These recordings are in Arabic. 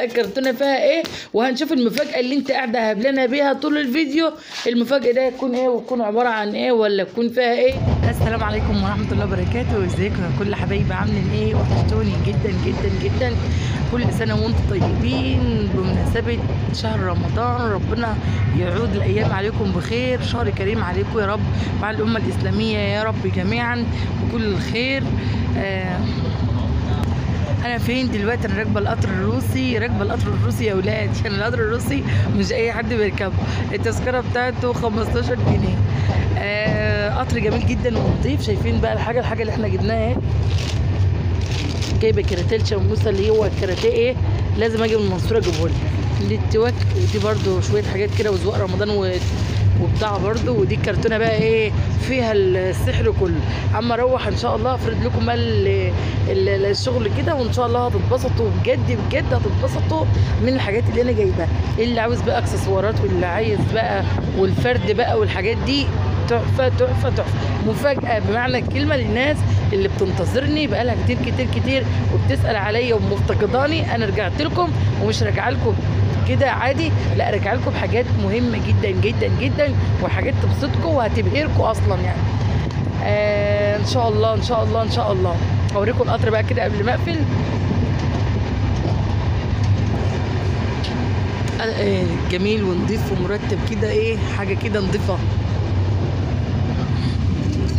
الكرتونه فيها ايه، وهنشوف المفاجاه اللي انت قاعده هبلنا بيها طول الفيديو. المفاجاه ده هتكون ايه وتكون عباره عن ايه ولا تكون فيها ايه. السلام عليكم ورحمه الله وبركاته. ازيكم يا كل حبايبي، عاملين ايه؟ وحشتوني جدا جدا جدا. كل سنه وانتم طيبين بمناسبه شهر رمضان. ربنا يعود الايام عليكم بخير، شهر كريم عليكم يا رب، مع الامه الاسلاميه يا رب جميعا بكل الخير. انا فين دلوقتي؟ انا راكبه القطر الروسي، يا ولاد. يعني القطر الروسي مش اي حد بيركبه، التذكره بتاعته 15 جنيه. قطر جميل جدا ونظيف. شايفين بقى الحاجه اللي احنا جبناها اهي، جايبه كاراتيه شموسه اللي هو الكاراتيه ايه، لازم اجي من المنصوره اجيبه لي التواك. ودي برده شويه حاجات كده وزواق رمضان وبتاع برده. ودي الكرتونه بقى ايه فيها السحر كله. اما اروح ان شاء الله افرد لكم الشغل كده، وان شاء الله هتتبسطوا بجد بجد، هتتبسطوا من الحاجات اللي انا جايباها. اللي عاوز بقى اكسسوارات، واللي عايز بقى والفرد بقى والحاجات دي، تحفه تحفه تحفه. مفاجاه بمعنى الكلمه للناس اللي بتنتظرني بقالها كتير كتير كتير وبتسال عليا ومفتقداني. انا رجعت لكم، ومش راجعه لكم كده عادي، لا راجعه لكم بحاجات مهمه جدا جدا جدا، وحاجات تبسطكم وهتبهركم اصلا يعني. ان شاء الله ان شاء الله ان شاء الله. هوريكم القطر بقى كده قبل ما اقفل. جميل ونضيف ومرتب كده، ايه حاجه كده نضيفه.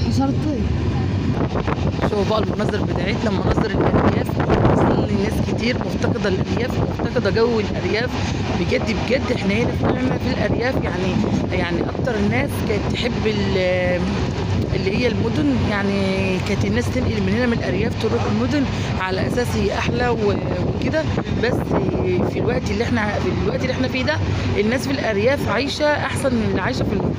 حصرتي شوفوا بقى المناظر بتاعتنا، مناظر الارياف. اصلا الناس كتير مفتقده الارياف، مفتقده جو الارياف بجد بجد. احنا هنا فعلا في الارياف يعني اكتر الناس كانت تحب اللي هي المدن. يعني كانت الناس تنقل من هنا من الارياف تروح المدن على اساس هي احلى وكده. بس في الوقت اللي احنا فيه ده، الناس في الارياف عايشه احسن من اللي عايشه في المدن.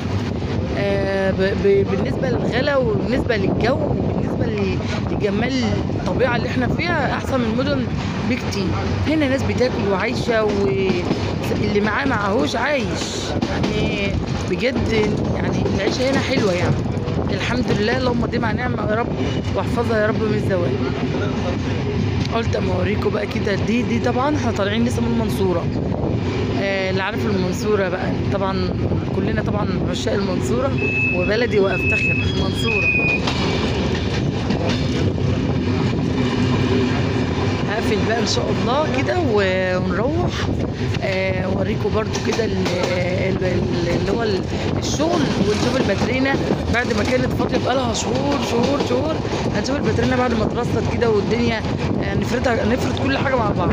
بالنسبه للغلا وبالنسبه للجو وبالنسبه لجمال الطبيعه اللي احنا فيها، احسن من المدن بكتير. هنا ناس بتاكل وعايشه، واللي معاهوش عايش يعني بجد. يعني العيشه هنا حلوه يعني، الحمد لله. اللهم ديم على نعمه يا رب، واحفظها يا رب من الزوال. قلت اما اوريكم بقى كده. دي طبعا احنا طالعين لسه من المنصوره. اللي عارف المنصوره بقى طبعا، كلنا طبعا عشاق المنصوره، وبلدي وافتخر المنصوره. هقفل بقى ان شاء الله كده ونروح. اوريكم برضو كده اللي هو الشغل، ونشوف الباترينا بعد ما كانت فاضيه بقالها شهور. هنشوف الباترينا بعد ما اترصت كده والدنيا، نفرد كل حاجه مع بعض.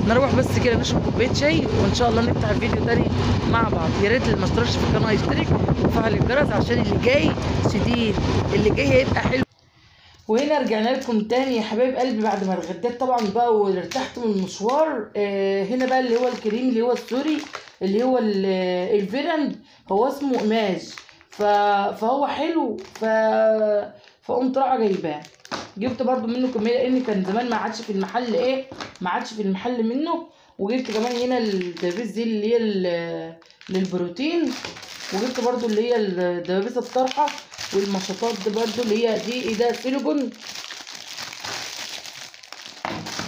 نروح بس كده نشرب كوبايه شاي، وان شاء الله نفتح الفيديو تاني مع بعض. يا ريت اللي ما اشتركش في القناه يشترك وفعل الجرس، عشان اللي جاي شديد، اللي جاي هيبقى حلو. وهنا رجعنا لكم تاني يا حبايب قلبي بعد ما اتغديت طبعا بقى وارتحت من المشوار. هنا بقى اللي هو الكريم اللي هو السوري، اللي هو الفيرند، هو اسمه قماش. فهو حلو. فقمت رايحه جايباه. جبت برضو منه كميه لان كان زمان ما عادش في المحل منه. وجبت كمان هنا الدبابيس دي اللي هي للبروتين. وجبت برضو اللي هي الدبابيس الطرحه والمشطات دي برضو اللي هي دي ده سيليكون.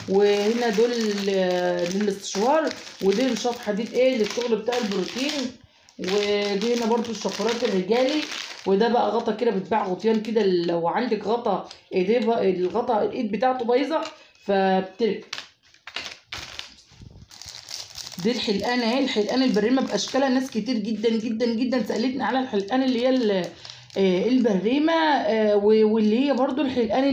وهنا دول للاستشوار، ودي الشاط حديد ايه للشغل بتاع البروتين. ودي هنا برضو الشفرات الرجالي. وده بقى غطا كده بتباع غطيان كده، لو عندك غطا الايد بتاعته بايظه فبتركب. دي الحلقانه اهي، الحلقان البريمه باشكالها. ناس كتير جدا جدا جدا سالتني على الحلقان اللي هي البريمه. واللي هي برضو الحلقان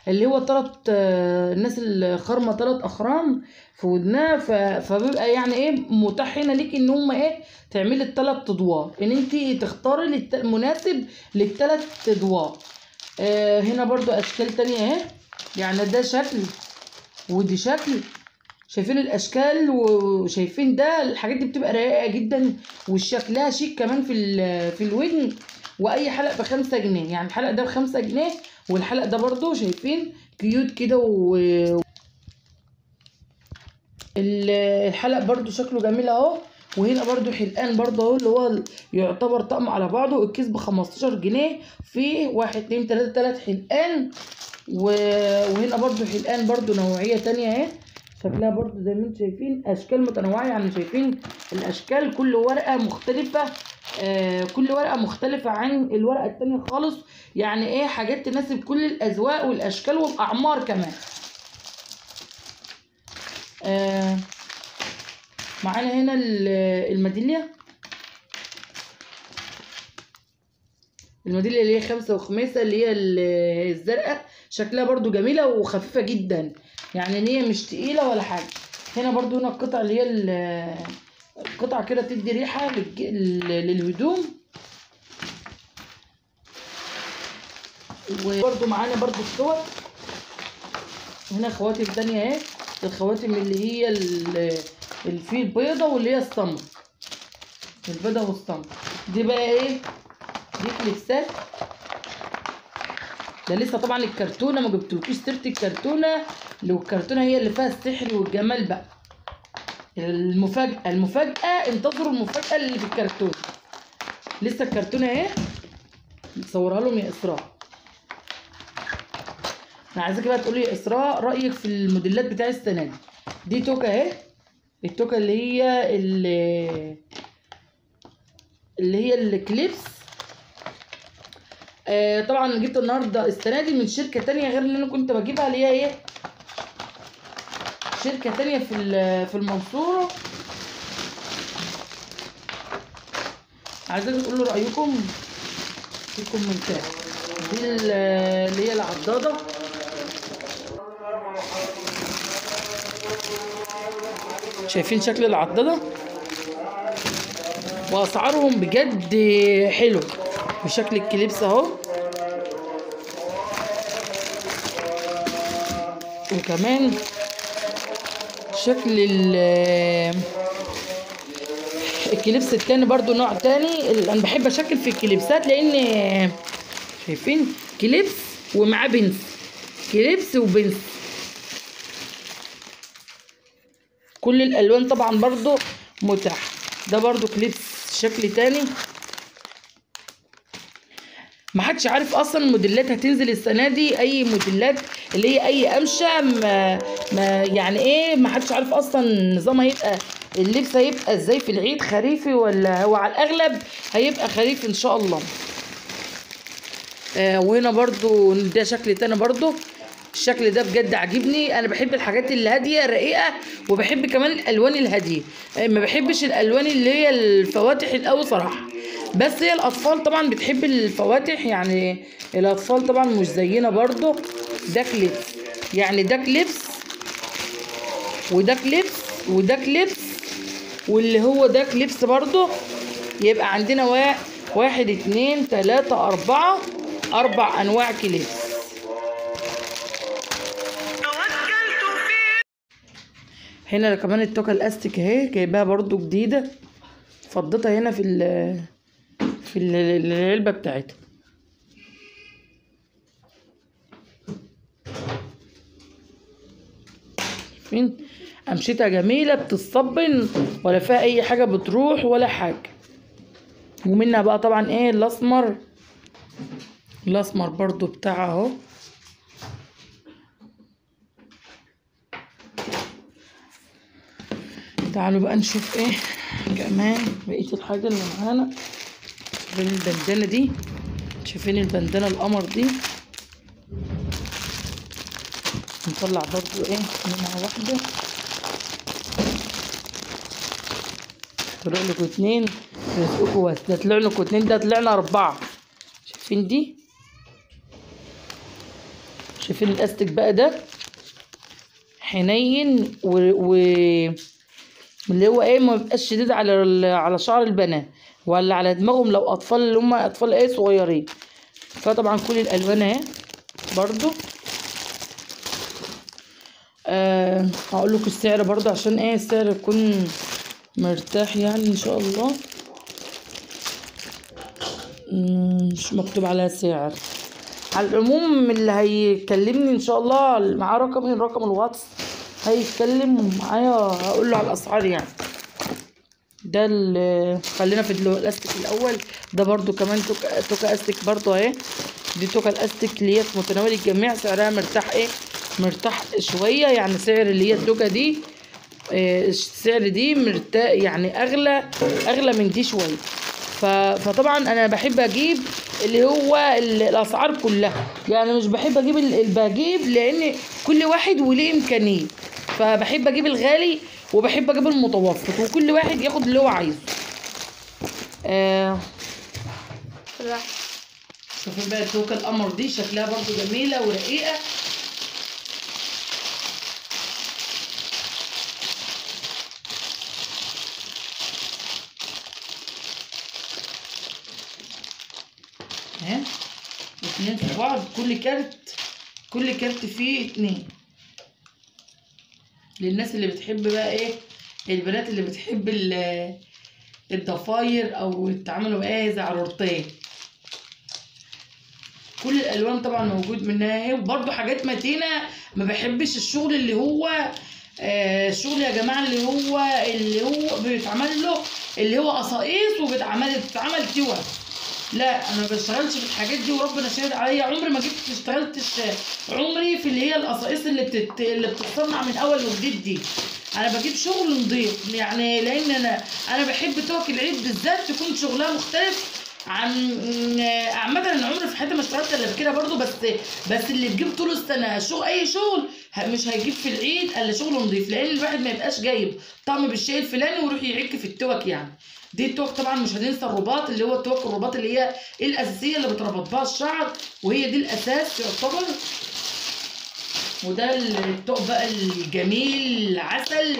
اللي هو الناس اللي خرمه 3 اخرام في ودنها. فبيبقى يعني ايه متاح هنا ليك ان هم ايه تعملي ال3 ادوار، ان انت تختاري المناسب لل3 ادوار. هنا برضو اشكال تانية اهي، يعني ده شكل ودي شكل. شايفين الاشكال وشايفين ده، الحاجات دي بتبقى رقيقه جدا وشكلها شيك كمان في الودن. واي حلق ب5 جنيه، يعني الحلق ده ب5 جنيه، والحلق ده برضو شايفين كيوت كده. الحلق برضو شكله جميل اهو. وهنا برضو حلقان برضو اهو، اللي هو يعتبر طقم على بعضه. الكيس ب15 جنيه، فيه 1 2 3 حلقان. وهنا برضو حلقان برضو نوعيه تانية اهي. شكلها برضو زي ما انتم شايفين اشكال متنوعه، يعني شايفين الاشكال كل ورقه مختلفه، كل ورقه مختلفه عن الورقه التانية خالص، يعني ايه حاجات تناسب كل الاذواق والاشكال والاعمار كمان. معانا هنا الميداليه اللي هي 5 وخميسة، اللي هي الزرقاء، شكلها برضو جميله وخفيفه جدا، يعني ان هي مش تقيله ولا حاجه. هنا برضو هنا القطع اللي هي القطع كده تدي ريحه للهدوم. وبرضو معانا برضو الصور هنا خواتم تانية اهي، الخواتم اللي هي في البيضه واللي هي السمر، البيضه والسمر دي بقى ايه، دي كليبسات. ده لسه طبعا الكرتونه ما جبتلكوش سيره الكرتونه، لو الكرتونه هي اللي فيها السحر والجمال بقى. المفاجاه انتظروا المفاجاه اللي في الكرتونه، لسه الكرتونه اهي بصورها لهم يا اسراء. انا عايزاكي بقى تقولي يا اسراء رايك في الموديلات بتاع السنه دي توكه اهي، التوكه اللي هي الكليبس. طبعا انا جبت النهارده السنه دي من شركه تانية غير اللي انا كنت بجيبها، اللي هي ايه، شركه تانية في المنصوره. عايزاكم تقولوا رايكم في الكومنتات. دي اللي هي العضاده، شايفين شكل العضاده، واسعارهم بجد حلو بشكل الكليبس اهو. وكمان شكل الكليبس التاني برضو نوع تاني. انا بحب اشكل في الكليبسات لان شايفين كليبس ومعاه بنس، كليبس وبنس، كل الالوان طبعا برضو متاح. ده برضو كليبس شكل تاني، محدش عارف اصلا الموديلات هتنزل السنه دي اي موديلات، اللي هي اي قمشه ما يعني ايه، محدش عارف اصلا نظامها هيبقى اللبس هيبقى ازاي في العيد، خريفي ولا هو على الاغلب هيبقى خريفي ان شاء الله. وهنا برضو ده شكل تاني برضو، الشكل ده بجد عاجبني. انا بحب الحاجات الهاديه الرقيقه، وبحب كمان الالوان الهاديه، ما بحبش الالوان اللي هي الفواتح القوي صراحه، بس هي الاطفال طبعا بتحب الفواتح، يعني الاطفال طبعا مش زينا برضو. ده كليبس، يعني ده كليبس وده كليبس وده كليبس واللي هو ده كليبس برضو، يبقى عندنا 1 2 3 4 انواع كليبس. هنا كمان التوكه الاستيك اهي جايباها برضو جديده، فضيتها هنا في العلبه بتاعتها. شايفين قمشتها جميله، بتتصبن ولا فيها اي حاجه بتروح ولا حاجه. ومنها بقى طبعا ايه الاسمر برضو بتاعها اهو. تعالوا بقى نشوف ايه كمان بقيه الحاجه اللي معانا. شايفين البندانه دي، شايفين البندانه القمر دي، نطلع برضو ايه منها واحده، طلع لكم 2 رزقكم بس، ده طلع لكم 2، ده طلعنا 4. شايفين دي، شايفين الاستك بقى ده حنين اللي هو ايه ما بيبقاش شديد على شعر البنات ولا على دماغهم لو اطفال، اللي هم اطفال ايه صغيرين. فطبعا كل الالوان اهي برضو. هقول لكم السعر برضو عشان ايه السعر يكون مرتاح يعني ان شاء الله. مش مكتوب على سعر. على العموم اللي هيكلمني ان شاء الله معاه رقم الواتس هيتكلم معايا، هقول له على الاسعار يعني. ده خلينا في الاستيك الاول. ده برضو كمان توكا استيك برضو اهي، دي توكا الاستيك اللي هي في متناول الجميع، سعرها مرتاح ايه مرتاح شويه، يعني سعر اللي هي التوكه دي السعر دي مرتاح، يعني اغلى من دي شويه. فطبعا انا بحب اجيب اللي هو الاسعار كلها، يعني مش بحب اجيب بجيب لان كل واحد وليه امكانيه، فبحب اجيب الغالي وبحب اجيب المتوسط، وكل واحد ياخد اللي هو عايزه. شوفي بقى التوكه القمر دي شكلها برضو جميله ورقيقه. اهي 2 في بعض، كل كارت فيه 2. للناس اللي بتحب بقى ايه، البنات اللي بتحب الضفاير او يتعملوا ايه زعرورتين. كل الالوان طبعا موجود منها اهي، وبرده حاجات متينه. ما بحبش الشغل اللي هو الشغل يا جماعه اللي هو بيتعمل له اللي هو قصاقيص وبتتعمل تيوه. لا انا ما بشتغلش في الحاجات دي، وربنا شاهد عليا عمري ما اشتغلتش عمري في اللي هي القصاقيص اللي بتتصنع من اول وجديد دي. انا بجيب شغل نضيف، يعني لان انا بحب توك العيد بالذات تكون شغلها مختلف عن عامه. انا عمري في حياتي ما اشتغلت الا بكده برضو، بس اللي بجيب طول السنه اي شغل مش هيجيب في العيد الا شغل نضيف، لان الواحد ما يبقاش جايب طقم بالشيء الفلاني ويروح يعك في التوك. يعني دي التوك طبعا مش هننسى الرباط، اللي هو الرباط اللي هي الاساسيه اللي بتربط بها الشعر، وهي دي الاساس يعتبر. وده التوك بقى الجميل العسل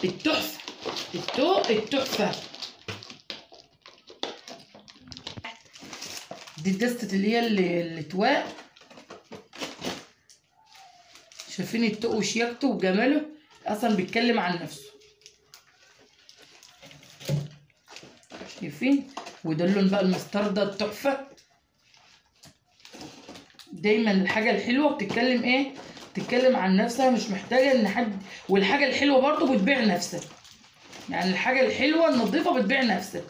التحفه، التوك التحفه. دي الدستة اللي هي التواء. شايفين التوق وشياكته وجماله، اصلا بيتكلم عن نفسه. شايفين؟ وده اللون بقى المستردة التحفة. دايما الحاجة الحلوة بتتكلم ايه؟ بتتكلم عن نفسها، مش محتاجة ان حد. والحاجة الحلوة برضو بتبيع نفسها، يعني الحاجة الحلوة النظيفة بتبيع نفسها،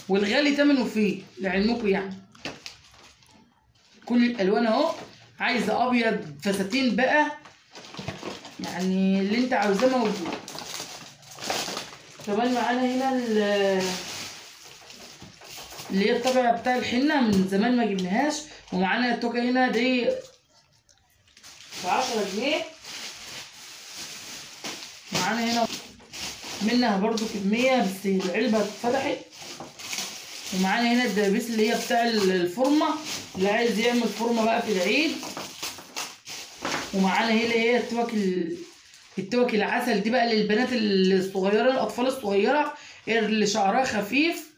والغالي تمنه فيه لعلمكم. يعني كل الالوان اهو، عايزه ابيض فساتين بقى، يعني اللي انت عاوزاه موجود. كمان معانا هنا اللي هي الطبعه بتاع الحنه، من زمان ما جبناهاش. ومعانا التوكه هنا دي ب10 جنيه. معانا هنا منها برضو كميه، بس العلبه اتفتحت. ومعانا هنا الدبابيس اللي هي بتاع الفورمه، اللي عايز يعمل فورمه بقى في العيد. ومعانا هنا اللي هي التوك العسل دي بقى للبنات الصغيره، الاطفال الصغيره اللي شعرها خفيف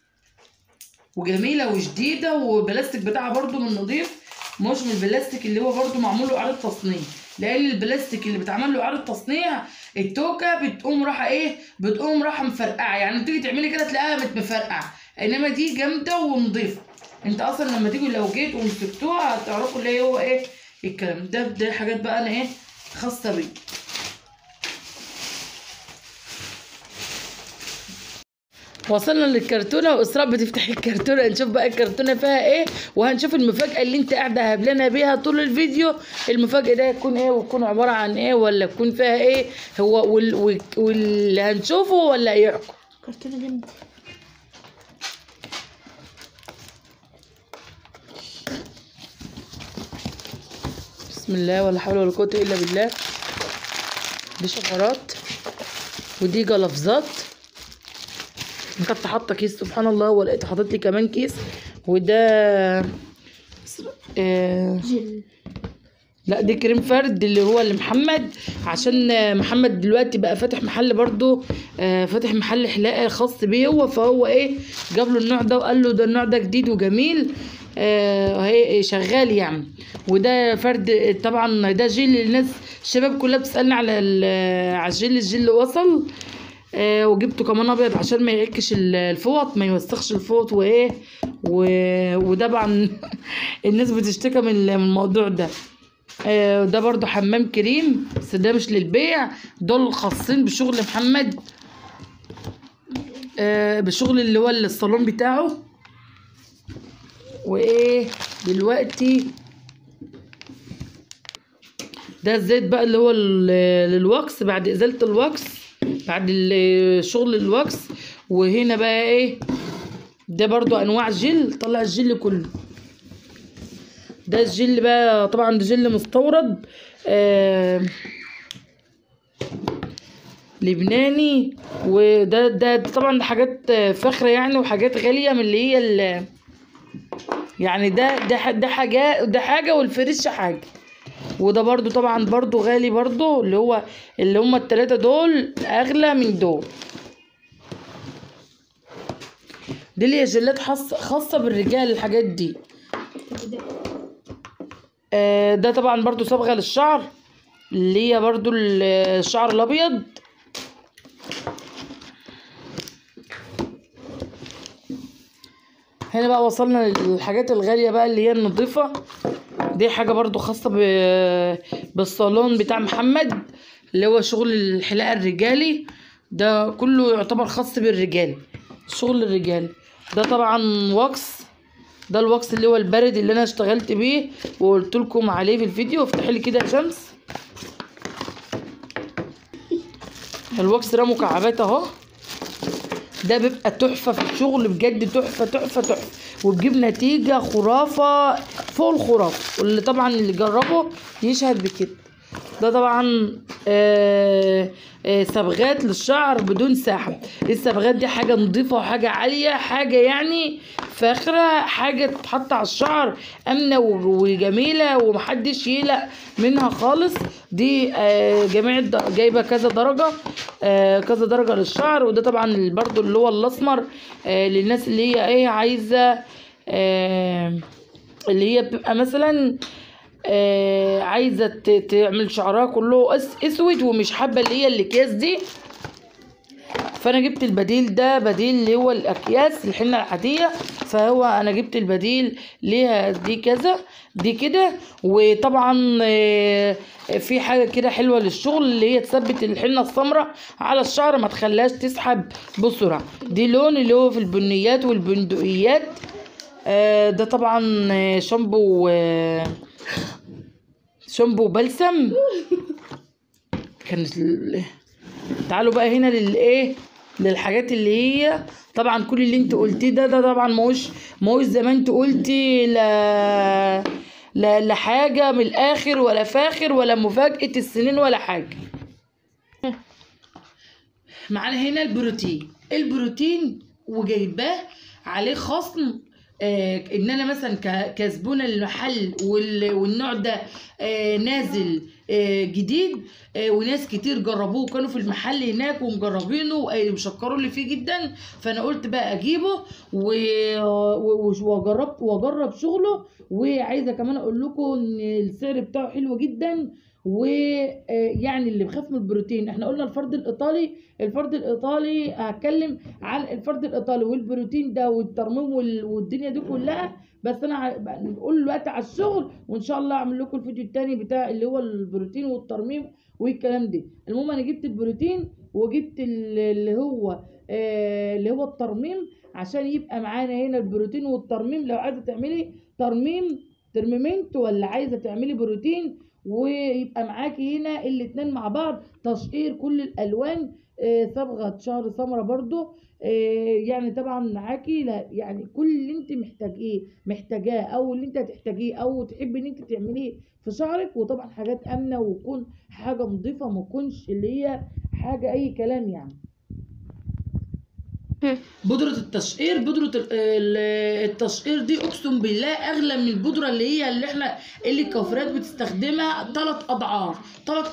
وجميله وجديده، والبلاستيك بتاعها برده من نظيف، مش من البلاستيك اللي هو برده معمول له اعاده تصنيع. لان البلاستيك اللي بتعمل له اعاده تصنيع التوكه بتقوم راحه مفرقعه، يعني تيجي تعملي كده تلاقيها مفرقعه. انما دي جامده ونضيفه. انت اصلا لما تيجوا لو جيت ومسكتوها هتعرفوا اللي هو ايه الكلام ده. ده حاجات بقى انا ايه خاصه بيه. وصلنا للكرتونه، واسراء بتفتح الكرتونه نشوف بقى الكرتونه فيها ايه، وهنشوف المفاجاه اللي انت قاعده هبلنا بيها طول الفيديو. المفاجاه ده هتكون ايه، وتكون عباره عن ايه، ولا تكون فيها ايه هو، واللي هنشوفه ولا يحكم. كرتونه جامده. بسم الله ولا حول ولا قوه الا بالله. دي شفرات ودي جلافزات. كنت حاطه كيس سبحان الله، ولقيت حاطط لي كمان كيس. وده جل. لا دي كريم فرد اللي هو لمحمد، عشان محمد دلوقتي بقى فاتح محل برضو، فاتح محل حلاقه خاص بيه هو، فهو ايه جاب له النوع ده وقال له ده النوع ده جديد وجميل، هي شغال يعني. وده فرد طبعا، ده جيل الناس الشباب كلها بتسالني على الجيل وصل. وجبته كمان ابيض عشان ما يعكش الفوط، ما يوسخش الفوط وايه وطبعا الناس بتشتكى من الموضوع ده. ده برضو حمام كريم، بس ده مش للبيع، دول خاصين بشغل محمد، بشغل اللي هو الصالون بتاعه. وايه دلوقتي ده الزيت بقى اللي هو للوكس، بعد ازالة الوكس، بعد شغل الوكس. وهنا بقى ايه، ده برضو انواع جل، طلع الجل كله. ده الجل بقى طبعا ده جل مستورد لبناني. وده طبعا حاجات فاخره يعني، وحاجات غاليه من اللي هي يعني ده حاجه والفريش حاجه. وده برضو طبعا برضو غالي برضو، اللي هما التلاتة دول اغلى من دول. دي اللي هي جلات خاصه بالرجال الحاجات دي. ده طبعا برضو صبغه للشعر، اللي هي برضو الشعر الابيض. هنا بقى وصلنا للحاجات الغاليه بقى اللي هي النظيفه. دي حاجه برضو خاصه بالصالون بتاع محمد، اللي هو شغل الحلاقه الرجالي. ده كله يعتبر خاص بالرجال، شغل الرجال. ده طبعا وكس، ده الوكس اللي هو البارد اللي انا اشتغلت بيه وقلت لكم عليه في الفيديو. افتحي لي كده يا شمس. الوكس ده مكعبات اهو. ده بيبقى تحفه في الشغل بجد، تحفه تحفه تحفه، وبجيب نتيجه خرافه فوق الخرافه. واللي طبعا اللي جربه يشهد بكده. ده طبعا صبغات للشعر بدون سحب. الصبغات دي حاجه نظيفه وحاجه عاليه، حاجه يعني فاخره، حاجه تتحط على الشعر امنه وجميله ومحدش يقلق منها خالص. دي جميع جايبه كذا درجه، كذا درجه للشعر. وده طبعا برضو اللي هو الاسمر للناس اللي هي ايه عايزه، اللي هي بتبقى مثلا عايزه تعمل شعرها كله اسود ومش حابه اللي هي الاكياس دي. فانا جبت البديل ده، بديل اللي هو الاكياس الحنه العاديه. فهو انا جبت البديل ليها دي كذا، دي كده. وطبعا في حاجه كده حلوه للشغل، اللي هي تثبت الحنه السمراء على الشعر ما تخليهاش تسحب بسرعه. دي لون اللي هو في البنيات والبندقيات. ده طبعا شامبو بلسم. كانت تعالوا بقى هنا للحاجات اللي هي طبعا كل اللي انت قلتيه ده طبعا ماهوش زي ما انت قلتي لا حاجه من الاخر، ولا فاخر، ولا مفاجاه السنين، ولا حاجه. معانا هنا البروتين وجايباه عليه خصم. ان انا مثلا كزبونه المحل والنوع ده نازل جديد، وناس كتير جربوه كانوا في المحل هناك ومجربينه ومشكروا لي فيه جدا. فانا قلت بقى اجيبه واجرب شغله. وعايزه كمان اقول لكم ان السعر بتاعه حلو جدا. ويعني اللي بخاف من البروتين، احنا قلنا الفرد الايطالي هتكلم عن الفرد الايطالي والبروتين ده والترميم والدنيا دي كلها. بس انا بقول دلوقتي على الشغل، وان شاء الله اعمل لكم الفيديو التاني بتاع اللي هو البروتين والترميم والكلام ده. المهم انا جبت البروتين وجبت اللي هو الترميم، عشان يبقى معانا هنا البروتين والترميم. لو عايزه تعملي ترميمنت، ولا عايزه تعملي بروتين، ويبقى معاكي هنا الاتنين مع بعض. تشقير كل الالوان، صبغه شعر سمرة برضو. يعني طبعا معاكي يعني كل اللي انت محتاجاه او اللي انت هتحتاجيه او تحبي ان انت تعمليه في شعرك. وطبعا حاجات امنه، ويكون حاجه نظيفه، ما تكونش اللي هي حاجه اي كلام يعني. بودرة التشقير دي اقسم بالله اغلى من البودرة اللي احنا الكوافيرات بتستخدمها 3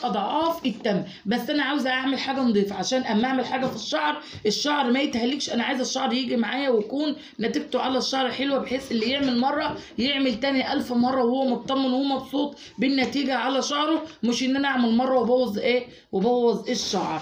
اضعاف الثمن. بس انا عاوزه اعمل حاجه نظيفه، عشان اما اعمل حاجه في الشعر ما يتهلكش. انا عايزه الشعر يجي معايا ويكون نتيجته على الشعر حلوه، بحيث اللي يعمل مره يعمل تاني 1000 مره وهو مطمن وهو مبسوط بالنتيجه على شعره. مش ان انا اعمل مره وابوظ الشعر.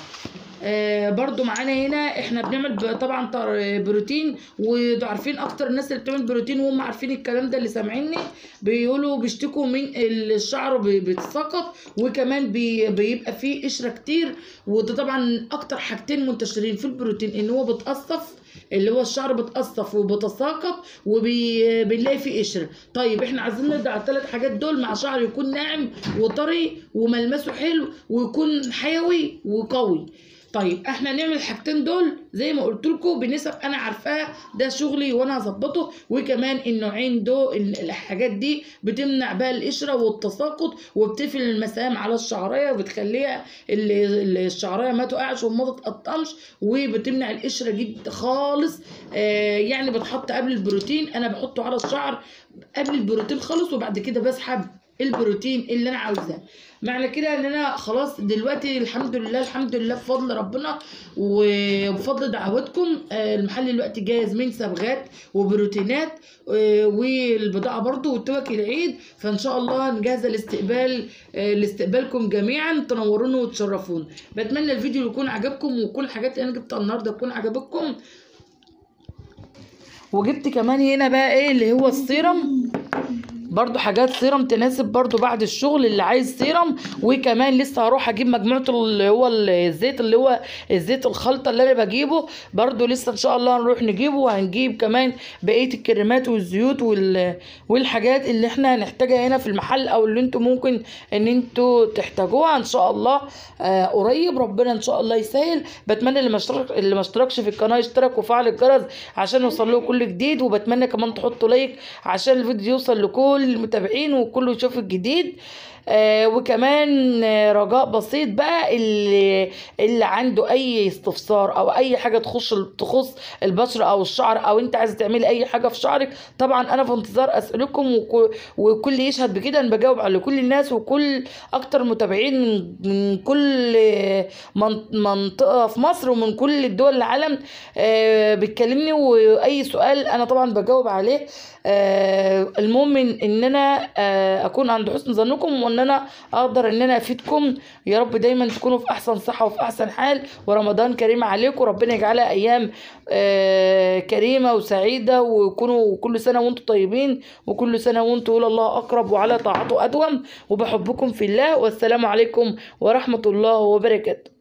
برضو معانا هنا احنا بنعمل طبعا بروتين، وعارفين اكتر الناس اللي بتعمل بروتين وهم عارفين الكلام ده اللي سامعيني بيقولوا بيشتكوا من الشعر بيتساقط، وكمان بيبقى فيه قشره كتير. وده طبعا اكتر حاجتين منتشرين في البروتين، ان هو بتقصف، اللي هو الشعر بتقصف وبتساقط وبنلاقي فيه قشره. طيب احنا عايزين نرجع على الثلاث حاجات دول مع شعر يكون ناعم وطري وملمسه حلو ويكون حيوي وقوي. طيب احنا نعمل الحاجتين دول زي ما قلت لكم بنسب انا عارفاها، ده شغلي وانا هظبطه. وكمان النوعين دول الحاجات دي بتمنع بقى القشره والتساقط، وبتقفل المسام على الشعريه وبتخليها الشعريه ما تقعش وما تتقطمش، وبتمنع القشره جدا خالص. يعني بتحط قبل البروتين، انا بحطه على الشعر قبل البروتين خالص، وبعد كده بسحب البروتين اللي انا عاوزاه. معنى كده ان انا خلاص دلوقتي الحمد لله الحمد لله بفضل ربنا وبفضل دعواتكم المحل دلوقتي جاهز من صبغات وبروتينات والبضاعه برضو وتوك العيد. فان شاء الله نجهز لاستقبالكم جميعا، تنورونا وتشرفونا. بتمنى الفيديو يكون عجبكم وكل الحاجات اللي انا جبتها النهارده تكون عجبتكم. وجبت كمان هنا بقى ايه اللي هو السيرم، برضو حاجات سيرم تناسب برضو بعد الشغل اللي عايز سيرم. وكمان لسه هروح اجيب مجموعه اللي هو الزيت، اللي هو الزيت الخلطه اللي انا بجيبه برضو لسه ان شاء الله هنروح نجيبه. وهنجيب كمان بقيه الكريمات والزيوت والحاجات اللي احنا هنحتاجها هنا في المحل، او اللي انتوا ممكن ان انتوا تحتاجوها ان شاء الله قريب. ربنا ان شاء الله يسهل. بتمنى اللي ما اشتركش في القناه يشترك وفعل الجرس عشان يوصل له كل جديد. وبتمنى كمان تحطوا لايك عشان الفيديو يوصل لكل المتابعين وكله يشوف الجديد. وكمان رجاء بسيط بقى، اللي عنده اي استفسار او اي حاجه تخص البشره او الشعر، او انت عايزه تعملي اي حاجه في شعرك، طبعا انا في انتظار اسئلتكم وكل يشهد بكده. انا بجاوب على كل الناس وكل اكتر متابعين من كل منطقه في مصر ومن كل الدول العالم بتكلمني، واي سؤال انا طبعا بجاوب عليه. المهم ان انا اكون عند حسن ظنكم، وان انا اقدر ان انا افيدكم. يا رب دايما تكونوا في احسن صحه وفي احسن حال، ورمضان كريم عليكم. ربنا يجعلها ايام كريمه وسعيده، وكونوا كل سنه وانتم طيبين، وكل سنه وانتم الى الله اقرب وعلى طاعته ادوم. وبحبكم في الله، والسلام عليكم ورحمه الله وبركاته.